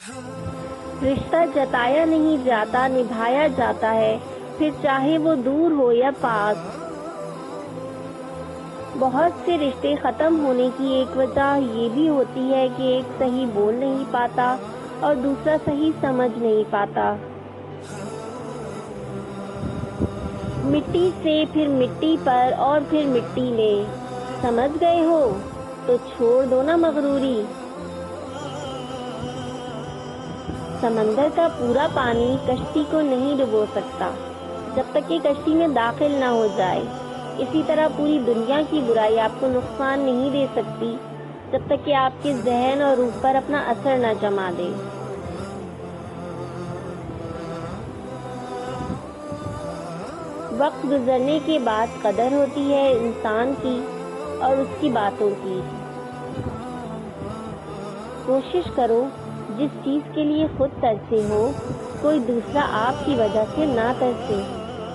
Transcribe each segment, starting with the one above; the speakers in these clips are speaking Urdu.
رشتہ جتایا نہیں جاتا، نبھایا جاتا ہے، پھر چاہے وہ دور ہو یا پاس۔ بہت سے رشتے ختم ہونے کی ایک وجہ یہ بھی ہوتی ہے کہ ایک صحیح بول نہیں پاتا اور دوسرا صحیح سمجھ نہیں پاتا۔ مٹی سے پھر مٹی پر اور پھر مٹی میں، سمجھ گئے ہو تو چھوڑ دو نا مغروری۔ سمندر کا پورا پانی کشتی کو نہیں ڈبو سکتا جب تک کہ کشتی میں داخل نہ ہو جائے۔ اسی طرح پوری دنیا کی برائی آپ کو نقصان نہیں دے سکتی جب تک کہ آپ کے ذہن اور روح پر اپنا اثر نہ جما دے۔ وقت گزرنے کے بعد قدر ہوتی ہے انسان کی اور اس کی باتوں کی۔ کوشش کرو جس چیز کے لیے خود ترسے ہو کوئی دوسرا آپ کی وجہ سے نہ ترسے،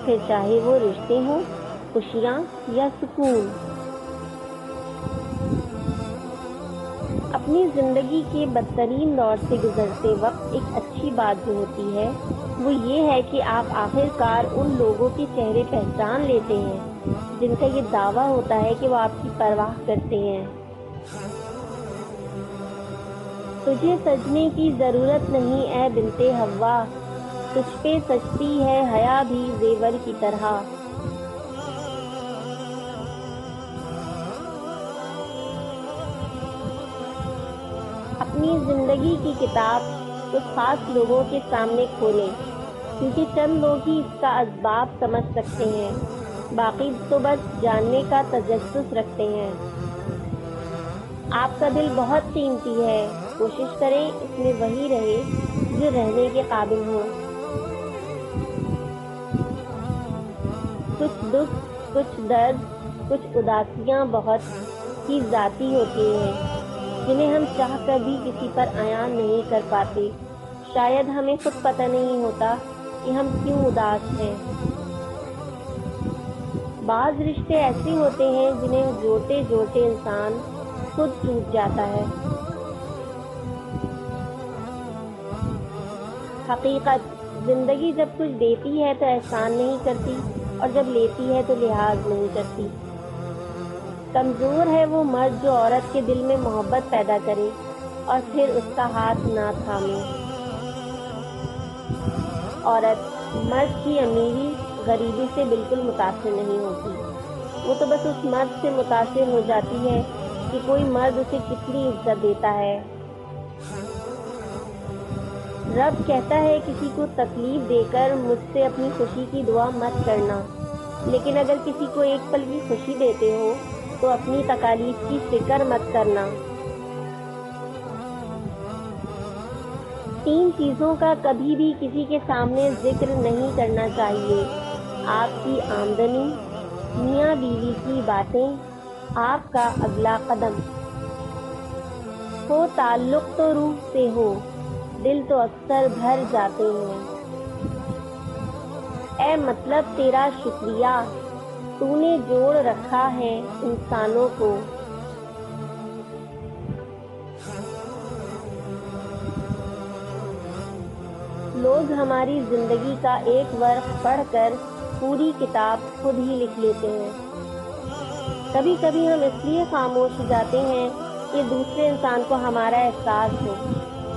پھر چاہے وہ رشتے ہوں، خوشیاں یا سکون۔ اپنی زندگی کے بدترین دور سے گزرتے وقت ایک اچھی بات جو ہوتی ہے وہ یہ ہے کہ آپ آخرکار ان لوگوں کے چہرے پہچان لیتے ہیں جن کا یہ دعویٰ ہوتا ہے کہ وہ آپ کی پرواہ کرتے ہیں۔ تجھے سجنے کی ضرورت نہیں اے بنت حوا، تجھ پہ سجتی ہے حیا بھی زیور کی طرح۔ اپنی زندگی کی کتاب کچھ خاص لوگوں کے سامنے کھولیں، کیونکہ چند لوگ ہی اس کا اسباب سمجھ سکتے ہیں، باقی تو بس جاننے کا تجسس رکھتے ہیں۔ آپ کا دل بہت قیمتی ہے، کوشش کریں اس میں وہی رہے جو رہنے کے قابل ہو۔ کچھ دکھ، کچھ درد، کچھ اداسیاں بہت ہی ذاتی ہوتی ہیں جنہیں ہم چاہ کر بھی کسی پر عیاں نہیں کر پاتے۔ شاید ہمیں خود پتہ نہیں ہوتا کہ ہم کیوں اداس ہیں۔ بعض رشتے ایسے ہوتے ہیں جنہیں جوڑتے جوڑتے انسان خود ٹوٹ جاتا ہے۔ حقیقت، زندگی جب کچھ دیتی ہے تو احسان نہیں کرتی اور جب لیتی ہے تو لحاظ نہیں کرتی۔ کمزور ہے وہ مرد جو عورت کے دل میں محبت پیدا کرے اور پھر اس کا ہاتھ نہ تھامے۔ عورت مرد کی امیری غریبی سے بالکل متاثر نہیں ہوتی، وہ تو بس اس مرد سے متاثر ہو جاتی ہے کہ کوئی مرد اسے کتنی عزت دیتا ہے۔ رب کہتا ہے کسی کو تکلیف دے کر مجھ سے اپنی خوشی کی دعا مت کرنا، لیکن اگر کسی کو ایک پل کی خوشی دیتے ہو تو اپنی تکالیف کی فکر مت کرنا۔ 3 چیزوں کا کبھی بھی کسی کے سامنے ذکر نہیں کرنا چاہیے: آپ کی آمدنی، میاں بیوی کی باتیں، آپ کا اگلا قدم۔ ہو تعلق تو روح سے ہو، دل تو اکثر بھر جاتے ہیں۔ اے مطلب تیرا شکریہ، تو نے جوڑ رکھا ہے انسانوں کو۔ لوگ ہماری زندگی کا ایک ورق پڑھ کر پوری کتاب خود ہی لکھ لیتے ہیں۔ کبھی کبھی ہم اس لیے خاموش ہو جاتے ہیں کہ دوسرے انسان کو ہمارا احساس ہو،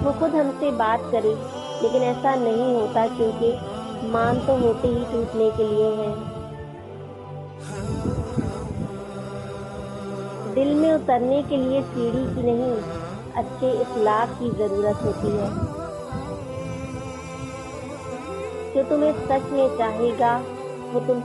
وہ خود ہم سے بات کرے، لیکن ایسا نہیں ہوتا کیونکہ مان تو ہوتے ہی ٹوٹنے کے لیے ہیں۔ دل میں اترنے کے لیے سیڑھی کی نہیں، اچھے اخلاق کی ضرورت ہوتی ہے۔ جو تمہیں سچ میں چاہے گا وہ تم